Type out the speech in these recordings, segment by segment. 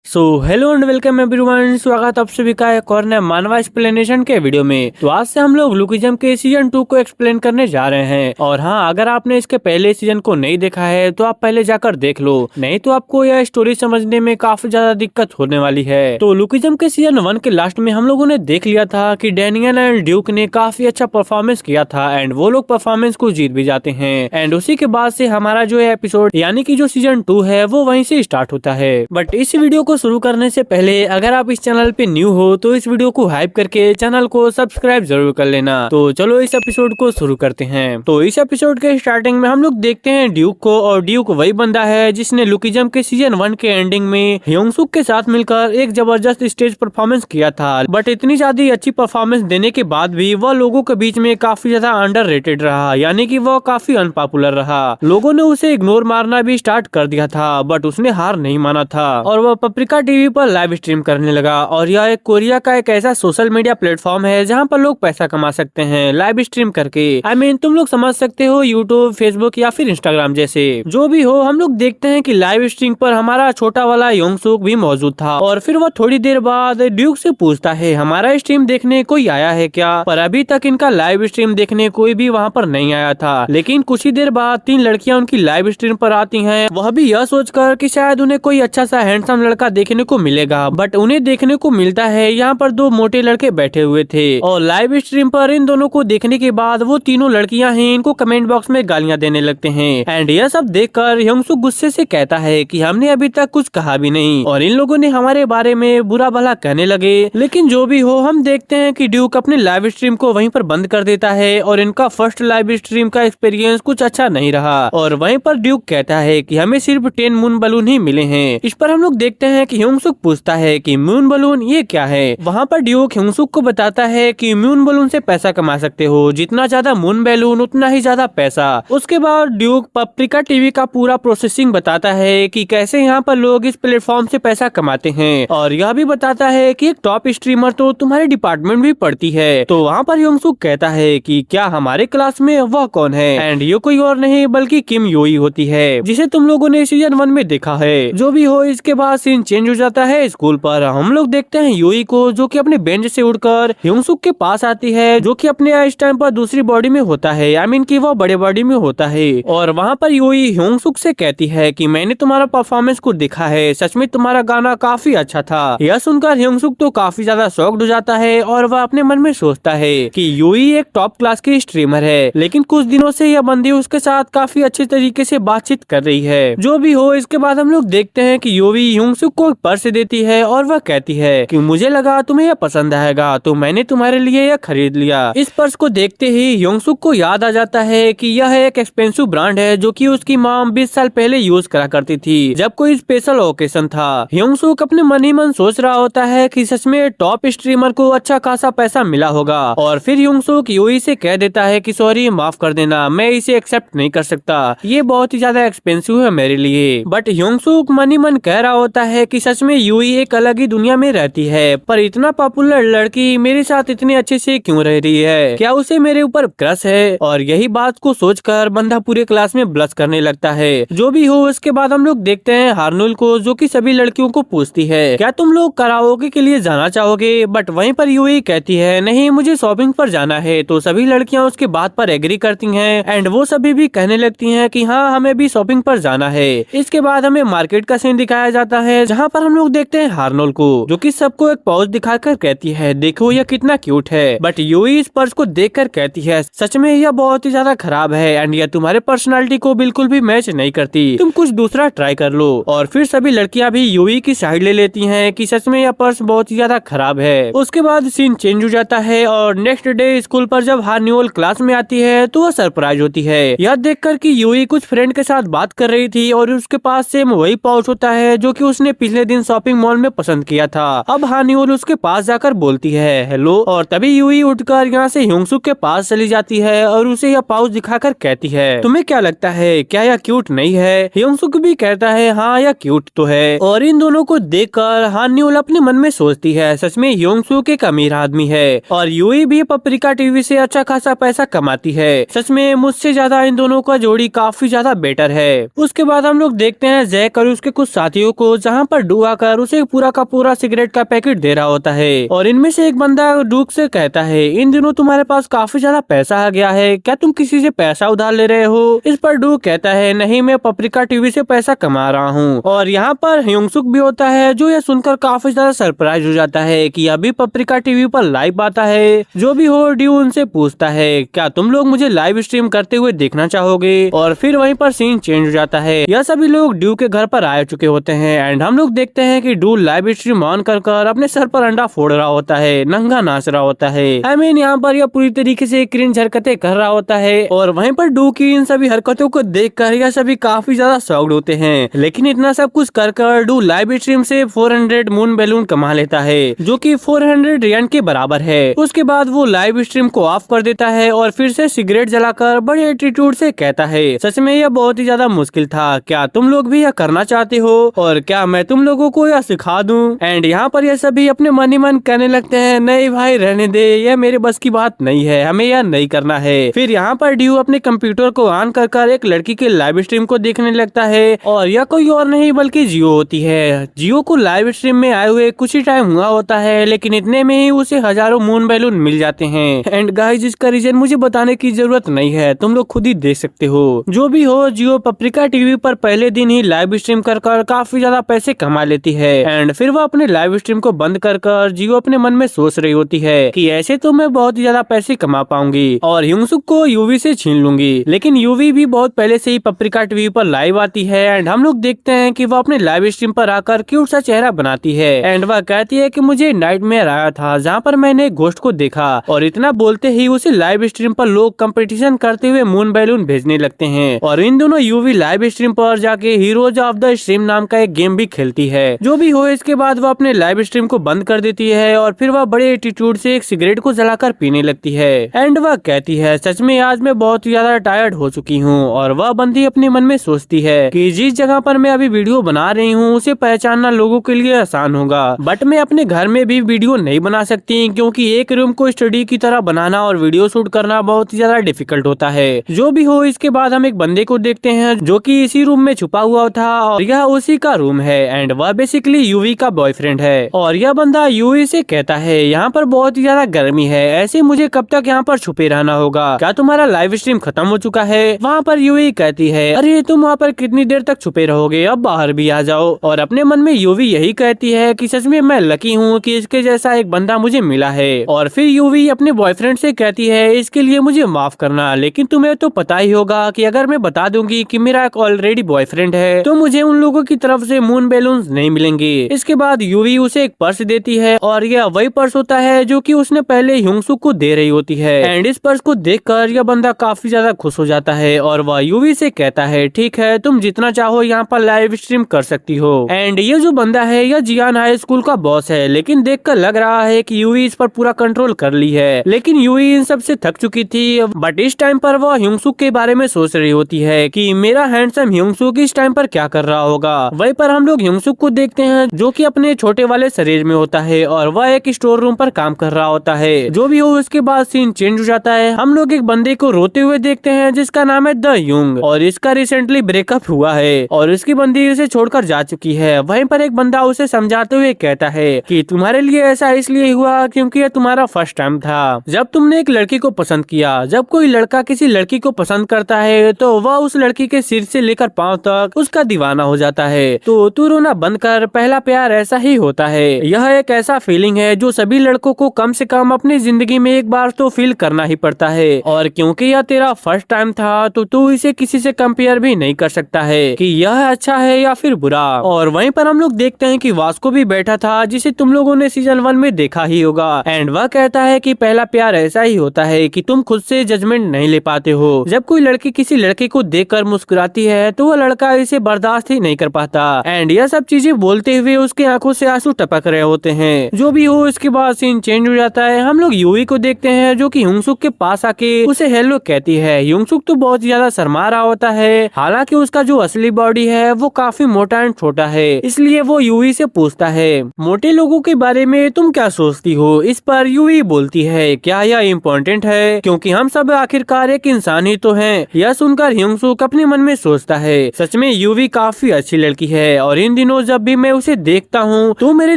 So hello and welcome everyone, स्वागत आप सभी का एक और नया मानवा एक्सप्लेनेशन के वीडियो में। तो आज से हम लोग लुकिज्म के सीजन 2 को एक्सप्लेन करने जा रहे हैं। और हाँ, अगर आपने इसके पहले सीजन को नहीं देखा है तो आप पहले जाकर देख लो, नहीं तो आपको यह स्टोरी समझने में काफी ज्यादा दिक्कत होने वाली है। तो लुकिज्म के सीजन 1 के लास्ट में हम लोगों ने देख लिया था कि डैनियल एंड ड्यूक ने काफी अच्छा परफॉर्मेंस किया था एंड वो लोग परफॉर्मेंस को जीत भी जाते हैं। एंड उसी के बाद से हमारा जो एपिसोड यानी कि जो सीजन 2 है वो वहीं से स्टार्ट होता है। बट इस वीडियो को शुरू करने से पहले अगर आप इस चैनल पे न्यू हो तो इस वीडियो को हाइप करके चैनल को सब्सक्राइब जरूर कर लेना। तो चलो इस एपिसोड को शुरू करते हैं। तो इस एपिसोड के स्टार्टिंग में हम लोग देखते हैं ड्यूक को, और ड्यूक वही बंदा है जिसने लुकिज्म के सीजन 1 के एंडिंग में ह्योंगसुक के साथ मिलकर एक जबरदस्त स्टेज परफॉर्मेंस किया था। बट इतनी ज्यादा अच्छी परफॉर्मेंस देने के बाद भी वह लोगों के बीच में काफी ज्यादा अंडररेटेड रहा, यानी कि वह काफी अनपॉपुलर रहा। लोगों ने उसे इग्नोर मारना भी स्टार्ट कर दिया था, बट उसने हार नहीं माना था और वह पप्रिका टीवी पर लाइव स्ट्रीम करने लगा। और यह एक कोरिया का एक ऐसा सोशल मीडिया प्लेटफॉर्म है जहां पर लोग पैसा कमा सकते हैं लाइव स्ट्रीम करके। तुम लोग समझ सकते हो यूट्यूब, फेसबुक या फिर इंस्टाग्राम जैसे। जो भी हो, हम लोग देखते हैं कि लाइव स्ट्रीम पर हमारा छोटा वाला ह्योंगसुक भी मौजूद था। और फिर वह थोड़ी देर बाद ड्यूक से पूछता है, हमारा स्ट्रीम देखने कोई आया है क्या? पर अभी तक इनका लाइव स्ट्रीम देखने कोई भी वहाँ पर नहीं आया था। लेकिन कुछ ही देर बाद 3 लड़कियां उनकी लाइव स्ट्रीम पर आती हैं, वह भी यह सोचकर कि शायद उन्हें कोई अच्छा सा हैंडसम लड़का देखने को मिलेगा। बट उन्हें देखने को मिलता है यहाँ पर 2 मोटे लड़के बैठे हुए थे। और लाइव स्ट्रीम पर इन दोनों को देखने के बाद वो तीनों लड़कियां हैं इनको कमेंट बॉक्स में गालियां देने लगते हैं। एंड यह सब देखकर ह्योंगसुक गुस्से से कहता है कि हमने अभी तक कुछ कहा भी नहीं और इन लोगों ने हमारे बारे में बुरा भला कहने लगे। लेकिन जो भी हो, हम देखते हैं कि ड्यूक अपने लाइव स्ट्रीम को वहीं पर बंद कर देता है और इनका फर्स्ट लाइव स्ट्रीम का एक्सपीरियंस कुछ अच्छा नहीं रहा। और वहीं पर ड्यूक कहता है कि हमें सिर्फ 10 मून बलून ही मिले हैं। इस पर हम लोग देखते हैं कि ह्योंगसुक पूछता है कि मून बलून ये क्या है? वहाँ पर ड्यूक ह्योंगसुक को बताता है कि मून बलून से पैसा कमा सकते हो, जितना ज्यादा मून बैलून उतना ही ज्यादा पैसा। उसके बाद ड्यूक पप्रिका टीवी का पूरा प्रोसेसिंग बताता है कि कैसे यहाँ पर लोग इस प्लेटफॉर्म से पैसा कमाते हैं। और यह भी बताता है कि एक टॉप स्ट्रीमर तो तुम्हारे डिपार्टमेंट भी पढ़ती है। तो वहाँ पर ह्योंगसुक कहता है कि क्या हमारे क्लास में वह कौन है? एंड ये कोई और नहीं बल्कि किम योई होती है, जिसे तुम लोगों ने सीजन 1 में देखा है। जो भी हो, इसके बाद सीन चेंज हो जाता है स्कूल पर। हम लोग देखते हैं योई को, जो कि अपने बेंच से उड़कर ह्योंगसुक के पास आती है, जो कि अपने इस टाइम पर दूसरी बॉडी में होता है, कि वह बड़े बॉडी में होता है। और वहाँ पर योई ह्योंगसुक से कहती है कि मैंने तुम्हारा परफॉर्मेंस को देखा है, सच में तुम्हारा गाना काफी अच्छा था। यह सुनकर ह्योंगसुक तो काफी ज्यादा शॉक्ड हो जाता है और वह अपने मन में सोचता है कि योई एक टॉप क्लास की स्ट्रीमर है, लेकिन कुछ दिनों से यह बंदी उसके साथ काफी अच्छे तरीके से बातचीत कर रही है। जो भी हो, इसके बाद हम लोग देखते हैं कि योई ह्योंगसुक को एक पर्स देती है और वह कहती है कि मुझे लगा तुम्हें यह पसंद आएगा, तो मैंने तुम्हारे लिए यह खरीद लिया। इस पर्स को देखते ही ह्योंगसुक को याद आ जाता है कि यह एक एक्सपेंसिव ब्रांड है जो कि उसकी माँ 20 साल पहले यूज करा करती थी जब कोई स्पेशल ओकेशन था। ह्योंगसुक अपने मन ही मन सोच रहा होता है कि सच में टॉप स्ट्रीमर को अच्छा खासा पैसा मिला होगा। और फिर ह्योंगसुक योई से कह देता है कि सॉरी, माफ कर देना, मैं इसे एक्सेप्ट नहीं कर सकता, ये बहुत ही ज्यादा एक्सपेंसिव है मेरे लिए। बट ह्योंगसुक मन ही मन कह रहा होता है कि सच में योई एक अलग ही दुनिया में रहती है, पर इतना पॉपुलर लड़की मेरे साथ इतने अच्छे से क्यों रह रही है? क्या उसे मेरे ऊपर क्रश है? और यही बात को सोचकर बंदा पूरे क्लास में ब्लश करने लगता है। जो भी हो, उसके बाद हम लोग देखते हैं हार्नुल को, जो कि सभी लड़कियों को पूछती है क्या तुम लोग कराओके के लिए जाना चाहोगे? बट वहीं पर योई कहती है नहीं, मुझे शॉपिंग पर जाना है। तो सभी लड़कियां उसके बात पर एग्री करती हैं एंड वो सभी भी कहने लगती हैं कि हाँ, हमें भी शॉपिंग पर जाना है। इसके बाद हमें मार्केट का सीन दिखाया जाता है, जहाँ पर हम लोग देखते हैं हार्नुल को, जो कि सबको एक पॉज दिखाकर कहती है देखो यह कितना क्यूट है। बट योई इस पर्स को देखकर कहती है सच में यह बहुत ही ज्यादा खराब है एंड यह तुम्हारे पर्सनालिटी को बिल्कुल भी मैच नहीं करती, तुम कुछ दूसरा ट्राई कर लो। और फिर सभी लड़कियां भी योई की साइड ले लेती हैं कि सच में यह पर्स बहुत ही ज्यादा खराब है। उसके बाद सीन चेंज हो जाता है और नेक्स्ट डे स्कूल पर जब हार्न्यूल क्लास में आती है तो वह सरप्राइज होती है यह देखकर कि योई कुछ फ्रेंड के साथ बात कर रही थी और उसके पास सेम वही पाउच होता है जो कि उसने पिछले दिन शॉपिंग मॉल में पसंद किया था। अब हार्न्यूल उसके पास जाकर बोलती है हेलो, और तभी योई उठकर यहाँ से ह्योंगसुक के पास चली जाती है और उसे यह पाउच दिखाकर कहती है तुम्हें क्या लगता है, क्या यह क्यूट नहीं है? ह्योंगसुक भी कहता है हाँ, यह क्यूट तो है। और इन दोनों को देखकर हार्न्यूल अपने मन में सोचती है सच में ह्योंगसुक एक अमीर आदमी है और योई भी पप्रिका टीवी से अच्छा खासा पैसा कमाती है। सच में मुझसे ज्यादा इन दोनों का जोड़ी काफी ज्यादा बेटर है। उसके बाद हम लोग देखते हैं जैक और उसके कुछ साथियों को, जहाँ पर पर डू आकर उसे पूरा का पूरा सिगरेट का पैकेट दे रहा होता है और इनमें से एक बंदा डूक से कहता है, इन दिनों तुम्हारे पास काफी ज्यादा पैसा आ गया है, क्या तुम किसी से पैसा उधार ले रहे हो? इस पर डू कहता है, नहीं, मैं पप्रिका टीवी से पैसा कमा रहा हूँ। और यहाँ पर ह्योंग-सुक भी होता है जो यह सुनकर काफी ज्यादा सरप्राइज हो जाता है कि अभी पप्रिका टीवी पर लाइव आता है। जो भी हो, ड्यू उनसे पूछता है, क्या तुम लोग मुझे लाइव स्ट्रीम करते हुए देखना चाहोगे? और फिर वहीं पर सीन चेंज हो जाता है। यह सभी लोग ड्यू के घर पर आ चुके होते हैं एंड हम लोग देखते हैं कि ड्यू लाइव स्ट्रीम ऑन कर अपने सर पर अंडा फोड़ रहा होता है, नंगा नाच रहा होता है। आई मीन यहाँ पर यह पूरी तरीके से क्रिंज हरकतें कर रहा होता है और वहीं पर ड्यू की इन सभी हरकतों को देखकर यह सभी काफी ज्यादा शॉक्ड होते हैं। लेकिन इतना सब कुछ कर ड्यू लाइव स्ट्रीम से 400 मून बैलून कमा लेता है जो कि 400 रियान के बराबर है। उसके बाद वो लाइव स्ट्रीम को ऑफ कर देता है और फिर से सिगरेट जलाकर बड़े एटीट्यूड से कहता है, सच में यह बहुत ही ज्यादा मुश्किल था, क्या तुम लोग भी यह करना चाहते हो और क्या मैं तुम लोगों को यह सिखा दूं? एंड यहाँ पर यह सभी अपने मन ही मन कहने लगते हैं, नहीं भाई रहने दे, यह मेरे बस की बात नहीं है, हमें यह नहीं करना है। फिर यहाँ पर ड्यू अपने कंप्यूटर को ऑन कर एक लड़की के लाइव स्ट्रीम को देखने लगता है और यह कोई और नहीं बल्कि जियो होती है। जियो को लाइव स्ट्रीम में आए हुए कुछ ही टाइम हुआ होता है लेकिन इतने में ही उसे हजारों मून बैलून मिल जाते हैं। एंड गाइस, इसका रीजन मुझे बताने की जरूरत नहीं है, तुम लोग खुद ही देख सकते हो। जो भी हो, जियो पप्रिका टीवी पर पहले दिन ही लाइव स्ट्रीम कर काफी ज्यादा पैसे कमा लेती है एंड फिर वो अपने लाइव स्ट्रीम को बंद कर जियो अपने मन में सोच रही होती है कि ऐसे तो मैं बहुत ही ज्यादा पैसे कमा पाऊंगी और ह्योंग-सुक को यूवी से छीन लूंगी। लेकिन यूवी भी बहुत पहले से ही पप्रिका टीवी पर लाइव आती है एंड हम लोग देखते हैं कि वो अपने लाइव स्ट्रीम पर आकर क्यूट सा चेहरा बनाती है एंड वह कहती है कि मुझे नाइटमेयर आया था जहाँ पर मैंने घोस्ट को देखा। और इतना बोलते ही उसे लाइव स्ट्रीम पर लोग कंपटीशन करते हुए मून बैलून भेजने लगते हैं और इन दोनों यूवी लाइव स्ट्रीम पर जाके हीरोज ऑफ द स्ट्रीम नाम का एक गेम भी खेलती है। जो भी हो, इसके बाद वह अपने लाइव स्ट्रीम को बंद कर देती है और फिर वह बड़े एटीट्यूड से एक सिगरेट को जलाकर पीने लगती है एंड वह कहती है, सच में आज मैं बहुत ही ज्यादा टायर्ड हो चुकी हूँ। और वह बंदी अपने मन में सोचती है कि जिस जगह पर मैं अभी वीडियो बना रही हूँ उसे पहचानना लोगों के लिए आसान होगा, बट मैं अपने घर में भी वीडियो नहीं बना सकती क्योंकि एक रूम को स्टडी की तरह बनाना और वीडियो शूट करना बहुत ही ज्यादा डिफिकल्ट होता है। जो भी हो, इसके बाद हम एक बंदे को देखते हैं जो कि इसी रूम में छुपा हुआ था और यह उसी का रूम है एंड वह बेसिकली यूवी का बॉयफ्रेंड है। और यह बंदा यूवी से कहता है, यहाँ पर बहुत ही ज्यादा गर्मी है, ऐसे मुझे कब तक यहाँ पर छुपे रहना होगा, क्या तुम्हारा लाइव स्ट्रीम खत्म हो चुका है? वहाँ पर यूवी कहती है, अरे तुम वहाँ पर कितनी देर तक छुपे रहोगे, अब बाहर भी आ जाओ। और अपने मन में यूवी यही कहती है कि सच में मैं लकी हूँ कि इसके जैसा एक बंदा मुझे मिला है। और फिर यूवी अपने बॉयफ्रेंड से कहती है, इसके लिए मुझे माफ करना, लेकिन तुम्हें तो पता ही होगा कि अगर मैं बता दूंगी कि मेरा एक ऑलरेडी बॉयफ्रेंड है तो मुझे उन लोगों की तरफ से मून बैलून्स नहीं मिलेंगे। इसके बाद यूवी उसे एक पर्स देती है और यह वही पर्स होता है जो कि उसने पहले ह्योंग-सुक को दे रही होती है एंड इस पर्स को देखकर यह बंदा काफी ज्यादा खुश हो जाता है और वह यूवी से कहता है, ठीक है, तुम जितना चाहो यहाँ पर लाइव स्ट्रीम कर सकती हो। एंड ये जो बंदा है यह जियान हाई स्कूल का बॉस है, लेकिन देखकर लग रहा है कि यूवी इस पर पूरा कंट्रोल कर ली है। लेकिन यूवी इन सब से थक चुकी थी, बट इस टाइम पर वह ह्योंग-सुक के बारे में सोच रही होती है कि मेरा हैंडसम ह्योंग-सुक इस टाइम पर क्या कर रहा होगा। वहीं पर हम लोग ह्योंग-सुक को देखते हैं जो कि अपने छोटे वाले शरीर में होता है और वह एक स्टोर रूम पर काम कर रहा होता है। जो भी हो, उसके बाद सीन चेंज हो जाता है। हम लोग एक बंदे को रोते हुए देखते हैं जिसका नाम है द यूंग और इसका रिसेंटली ब्रेकअप हुआ है और उसकी बंदी उसे छोड़कर जा चुकी है। वहीं पर एक बंदा उसे समझाते हुए कहता है कि तुम्हारे लिए ऐसा इसलिए हुआ क्योंकि यह तुम्हारा फर्स्ट टाइम था जब तुमने एक लड़की को पसंद किया। जब कोई लड़का किसी लड़की को पसंद करता है तो वह उस लड़की के सिर से लेकर पांव तक उसका दीवाना हो जाता है। तो तू रोना बंद कर, पहला प्यार ऐसा ही होता है। यह एक ऐसा फीलिंग है जो सभी लड़कों को कम से कम अपनी जिंदगी में एक बार तो फील करना ही पड़ता है और क्योंकि यह तेरा फर्स्ट टाइम था तो तू इसे किसी से कंपेयर भी नहीं कर सकता है कि यह अच्छा है या फिर बुरा। और वहीं पर हम लोग देखते हैं कि वास्को भी बैठा था जिसे तुम लोगों ने सीजन 1 में देखा ही होगा एंड वह कहता है कि पहला प्यार ऐसा ही होता है कि तुम खुद से जजमेंट नहीं ले पाते हो। जब कोई लड़की किसी लड़के को देखकर मुस्कुराती है तो वह लड़का इसे बर्दाश्त ही नहीं कर पाता एंड यह सब चीजें बोलते हुए उसके आंखों से आंसू टपक रहे होते हैं। जो भी हो, इसके बाद सीन चेंज हो जाता है। हम लोग यूवी को देखते हैं जो कि ह्योंग-सुक के पास आके उसे हेलो कहती है। ह्योंग-सुक तो बहुत ज्यादा शर्मा रहा होता है, हालांकि उसका जो असली बॉडी है वो काफी मोटा एंड छोटा है, इसलिए वो यूवी से पूछता है, मोटे लोगों के बारे में तुम क्या सोचती हो? इस पर यूवी बोलती है, क्या यह इम्पोर्टेंट है, क्योंकि हम सब आखिरकार एक इंसान ही तो हैं। यह सुनकर ह्योंग-सुक अपने मन में सोचता है, सच में यूवी काफी अच्छी लड़की है और इन दिनों दिनों जब भी मैं उसे देखता हूँ तो मेरे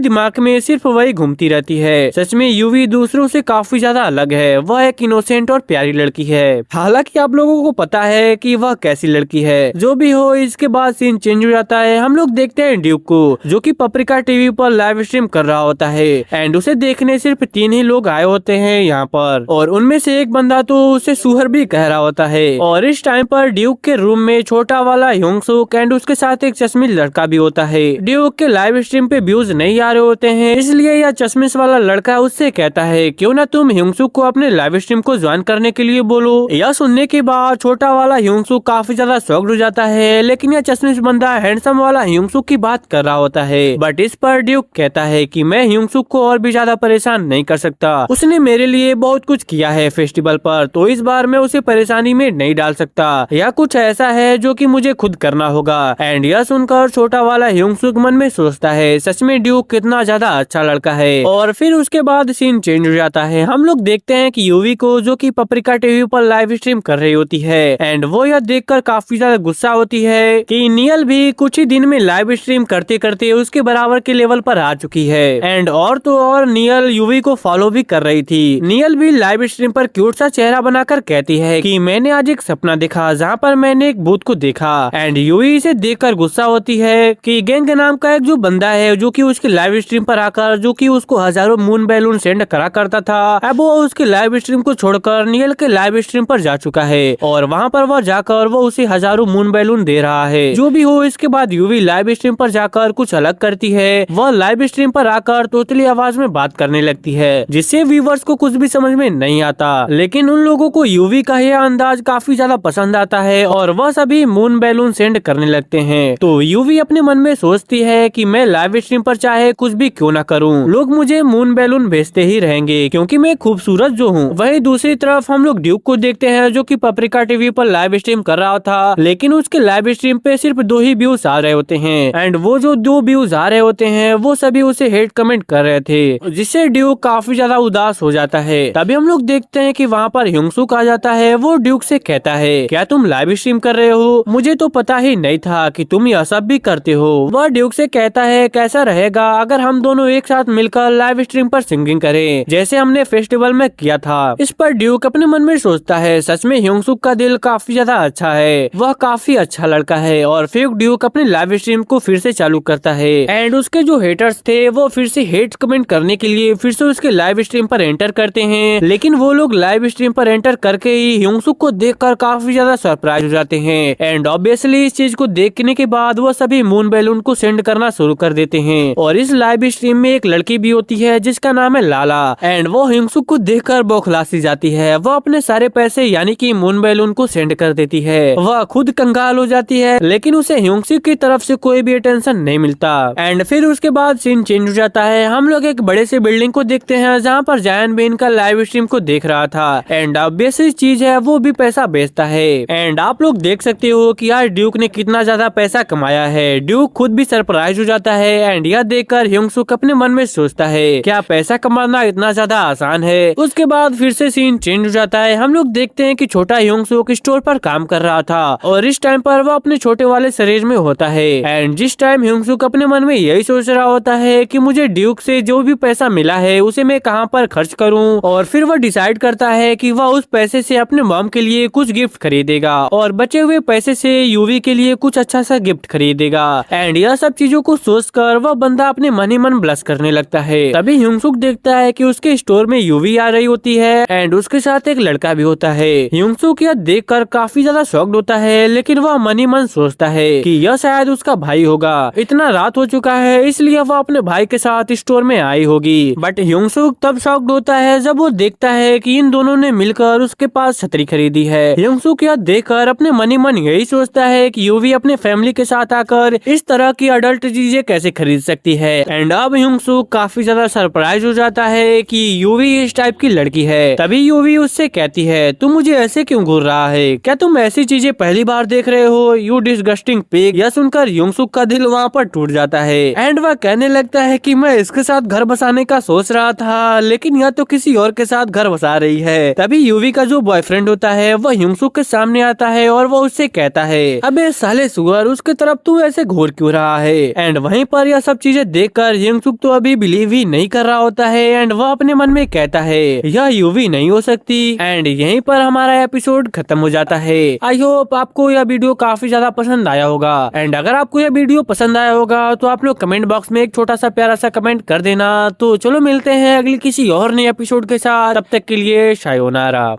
दिमाग में सिर्फ वही घूमती रहती है। सच में यूवी दूसरों से काफी ज्यादा अलग है। वह एक इनोसेंट और प्यारी लड़की है। हालांकि आप लोगों को पता है कि वह कैसी लड़की है। जो भी हो, इसके बाद सीन चेंज हो जाता है। हम लोग देखते हैं ड्यूक को, जो कि पप्रिका टीवी पर लाइव स्ट्रीम कर रहा होता है एंड उसे देखने सिर्फ 3 ही लोग आए होते हैं यहाँ पर, और उनमें से एक बंदा तो उसे सुहर भी कह रहा होता है। और इस टाइम पर ड्यूक के रूम में छोटा वाला ह्योंग-सूक एंड उसके साथ एक चश्मिश लड़का भी होता है। ड्यूक के लाइव स्ट्रीम पे व्यूज नहीं आ रहे होते हैं, इसलिए यह चश्मिश वाला लड़का उससे कहता है क्यों ना तुम ह्योंग-सूक को अपने लाइव स्ट्रीम को ज्वाइन करने के लिए बोलो। यह सुनने के बाद छोटा वाला ह्योंग-सूक काफी ज्यादा शॉक्ड हो जाता है, लेकिन यह चश्मिश बंदा हैंडसम वाला ह्योंग-सूक की बात कर रहा होता है। बट इस पर ड्यूक कहता है कि मैं ह्योंग-सूक को और भी ज्यादा परेशान नहीं कर सकता। उसने मेरे लिए बहुत कुछ किया है फेस्टिवल पर, तो इस बार मैं उसे परेशानी में नहीं डाल सकता। यह कुछ ऐसा है जो कि मुझे खुद करना होगा। एंड यह सुनकर छोटा वाला ह्योंग-सूक मन में सोचता है सच में ड्यूक कितना ज्यादा अच्छा लड़का है। और फिर उसके बाद सीन चेंज हो जाता है। हम लोग देखते हैं कि यूवी को, जो कि पप्रिका टीवी पर लाइव स्ट्रीम कर रही होती है एंड वो यह देखकर काफी ज्यादा गुस्सा होती है कि नियल भी कुछ ही दिन में लाइव स्ट्रीम करते करते उसके बराबर के लेवल पर आ चुकी है। एंड और तो और नियल यूवी को फॉलो भी कर रही थी। नियल भी लाइव स्ट्रीम पर क्यूट सा चेहरा बनाकर कहती है कि मैंने आज एक सपना देखा जहाँ पर मैंने एक भूत को देखा। एंड यूवी इसे देखकर गुस्सा होती है कि गैंग नाम का एक जो बंदा है जो कि उसके लाइव स्ट्रीम पर आकर, जो कि उसको हजारों मून बैलून सेंड करा करता था, अब वो उसके लाइव स्ट्रीम को छोड़कर नियल के लाइव स्ट्रीम पर जा चुका है और वहाँ पर वह जाकर वो उसे हजारों मून बैलून दे रहा है। जो भी हो, इसके बाद यूवी लाइव स्ट्रीम पर जाकर कुछ अलग करती है। वह लाइव स्ट्रीम पर आकर तोतली आवाज में बात करने लगती है, जिससे व्यूवर्स को कुछ भी समझ में नहीं आता। लेकिन उन लोगों को यूवी का यह अंदाज काफी ज्यादा पसंद आता है और वह सभी मून बैलून सेंड करने लगते हैं। तो यूवी अपने मन में सोचती है कि मैं लाइव स्ट्रीम पर चाहे कुछ भी क्यों ना करूं, लोग मुझे मून बैलून भेजते ही रहेंगे क्योंकि मैं खूबसूरत जो हूं। वहीं दूसरी तरफ हम लोग ड्यूक को देखते हैं, जो कि पप्रिका टीवी पर लाइव स्ट्रीम कर रहा था, लेकिन उसके लाइव स्ट्रीम पे सिर्फ 2 ही व्यूज आ रहे होते हैं एंड वो जो 2 व्यूज आ रहे होते हैं वो सभी उसे हेट कमेंट कर रहे थे, जिससे ड्यूक काफी ज्यादा उदास हो जाता है। तभी हम लोग देखते हैं कि वहाँ पर ह्योंग-सूक आ जाता है। वो ड्यूक से कहता है क्या तुम लाइव स्ट्रीम कर रहे हो? मुझे तो पता ही नहीं था कि तुम यह सब भी करते हो। वह ड्यूक से कहता है कैसा रहेगा अगर हम दोनों एक साथ मिलकर लाइव स्ट्रीम पर सिंगिंग करें, जैसे हमने फेस्टिवल में किया था। इस पर ड्यूक अपने मन में सोचता है सच में ह्योंग-सूक का दिल काफी ज्यादा अच्छा है, वह काफी अच्छा लड़का है। और फिर ड्यूक अपने लाइव स्ट्रीम को फिर से चालू करता है एंड उसके जो हेटर्स थे वो फिर से हेट कमेंट करने के लिए फिर से उसके लाइव स्ट्रीम पर एंटर करते हैं। लेकिन वो लोग लाइव स्ट्रीम पर एंटर करके ही ह्योंग-सूक को देखकर काफी ज्यादा सरप्राइज हो जाते हैं एंड ऑब्वियसली इस चीज को देखने के बाद वो सभी मून बैलून को सेंड करना शुरू कर देते हैं। और इस लाइव स्ट्रीम में एक लड़की भी होती है जिसका नाम है लाला एंड वो ह्योंग-सूक को देखकर बौखलासी जाती है। वो अपने सारे पैसे यानी कि मून बैलून को सेंड कर देती है। वह खुद कंगाल हो जाती है, लेकिन उसे ह्योंग-सूक की तरफ से कोई भी अटेंशन नहीं मिलता। एंड फिर उसके बाद सीन चेंज हो जाता है। हम लोग एक बड़े से बिल्डिंग को देखते हैं जहाँ पर जायन बेन का लाइव स्ट्रीम को देख रहा था एंड ऑब्वियसली चीज है वो भी पैसा बेचता है। एंड आप लोग देख सकते हो कि यार ड्यूक ने कितना ज्यादा पैसा कमाया है। ड्यूक खुद भी सरप्राइज हो जाता है एंड यह देखकर ह्योंग-सूक अपने मन में सोचता है क्या पैसा कमाना इतना ज्यादा आसान है। उसके बाद फिर से सीन चेंज हो जाता है। हम लोग देखते हैं कि छोटा ह्योंग-सूक स्टोर पर काम कर रहा था और इस टाइम पर वो अपने छोटे वाले शरीर में होता है एंड जिस टाइम ह्योंग-सूक अपने मन में यही सोच रहा होता है कि मुझे ड्यूक से जो भी पैसा मिला है उसे मैं कहाँ पर खर्च करूँ, और फिर वह डिसाइड करता है कि वह उस पैसे से अपने मॉम के लिए कुछ गिफ्ट खरीदेगा और बचे हुए पैसे से यूवी के लिए कुछ अच्छा सा गिफ्ट खरीदेगा। एंड यह सब चीजों को सोचकर वह बंदा अपने मन ही मन ब्लश करने लगता है। तभी ह्योंग-सूक देखता है कि उसके स्टोर में यूवी आ रही होती है एंड उसके साथ एक लड़का भी होता है। ह्योंग-सूक यह देखकर काफी ज्यादा शॉक्ड होता है, लेकिन वह मन ही मन सोचता है कि यह शायद उसका भाई होगा। इतना रात हो चुका है इसलिए वह अपने भाई के साथ स्टोर में आई होगी। बट ह्योंग-सूक तब शॉक्ड होता है जब वो देखता है कि इन दोनों ने मिलकर उसके पास छतरी खरीदी है। ह्योंग-सूक यह देखकर अपने मन ही मन यही सोचता है कि यूवी अपने फैमिली के साथ आकर इस तरह की अडल्ट चीजें कैसे खरीद सकती है। एंड अब ह्योंग-सूक काफी ज्यादा सरप्राइज हो जाता है कि यूवी इस टाइप की लड़की है। तभी यूवी उससे कहती है तुम मुझे ऐसे क्यों घूर रहा है, क्या तुम ऐसी चीजें पहली बार देख रहे हो, यू डिसगस्टिंग पिग। यह सुनकर ह्योंग-सूक का दिल वहाँ पर टूट जाता है एंड वह कहने लगता है कि मैं इसके साथ घर बसाने का सोच रहा था, लेकिन यह तो किसी और के साथ घर बसा रही है। तभी यूवी का जो बॉयफ्रेंड होता है वह ह्योंग-सूक के सामने आता है और वो उससे कहता है अबे साले सुअर, उसके तरफ तू ऐसे घूर क्यों रहा रहा है। एंड वहीं पर यह सब चीजें देखकर जिंगसुक तो अभी बिलीव ही नहीं कर रहा होता है एंड वह अपने मन में कहता है यह यूवी नहीं हो सकती। एंड यहीं पर हमारा एपिसोड खत्म हो जाता है। आई होप आपको यह वीडियो काफी ज्यादा पसंद आया होगा एंड अगर आपको यह वीडियो पसंद आया होगा तो आप लोग कमेंट बॉक्स में एक छोटा सा प्यारा सा कमेंट कर देना। तो चलो मिलते हैं अगली किसी और नए एपिसोड के साथ, तब तक के लिए शायोनारा।